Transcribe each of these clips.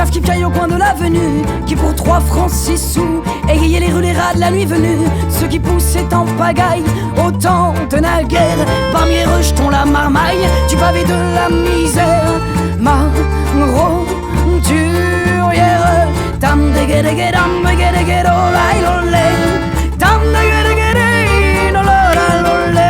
cave qui piaille au coin de l'avenue, qui pour 3 francs 6 sous égayait les rues, les rats de la nuit venue. Ceux qui poussaient en pagaille au temps de naguère, parmi les rejetons la marmaille du pavé de la misère. Ma roturière, tam de guédé, dam de guédé, olay lolé, tam de guédé, olay lolé.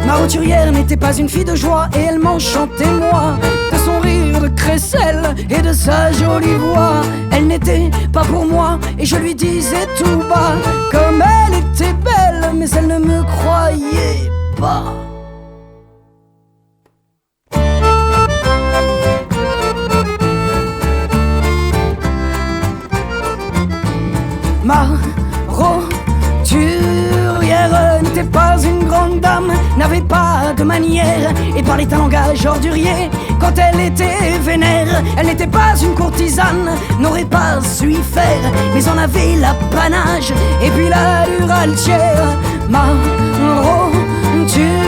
Ma roturière n'était pas une fille de joie et elle m'enchantait moi, de son rire de crécelle et de sa jolie voix. Elle n'était pas pour moi et je lui disais tout bas comme elle était belle, mais elle ne me croyait pas. Ma roturière n'était pas une grande dame, n'avait pas de manière et parlait un langage ordurier. Quand elle était vénère, elle n'était pas une courtisane, n'aurait pas su y faire, mais en avait l'apanage et puis l'allure altière. Ma roturière,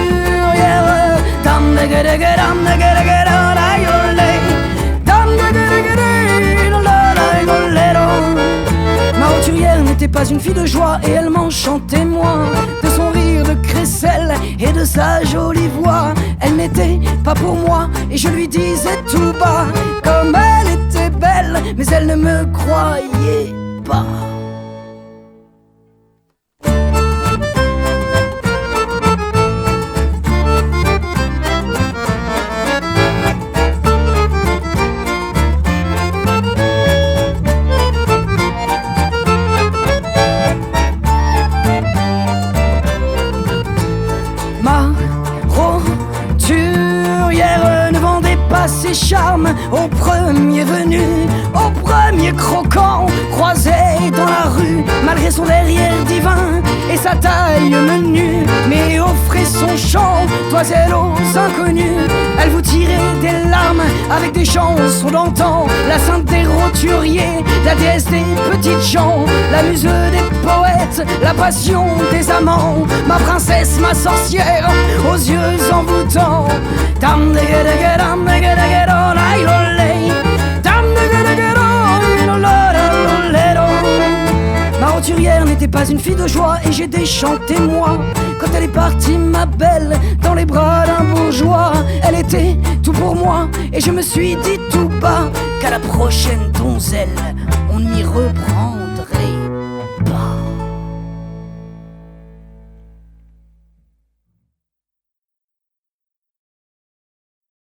dame de guédé, dame de guédé, olay olé, dame de guédé, olay olé. Ma roturière n'était pas une fille de joie et elle m'enchantait moi, de son rire de crécelle et de sa jolie voix. Elle n'était pas pour moi et je lui disais tout bas comme elle était belle, mais elle ne me croyait pas. Ses charmes au premier venu, au premier croquant croisé dans la rue, malgré son derrière divin et sa taille menue, mais offrait son chant toiselle aux inconnus. Elle vous tirait des larmes avec des chansons d'antan, la sainte des roturiers, la déesse des petites gens, la muse des poètes, la passion des amants, ma princesse, ma sorcière aux yeux envoûtants. Dam de guédé, dam de guédé, olay lolé, dam de guédé, olay lolé. Ma roturière n'était pas une fille de joie et j'ai déchanté moi quand elle est partie, ma belle, dans les bras d'un bourgeois. Elle était tout pour moi et je me suis dit tout bas qu'à la prochaine donzelle on y reprend.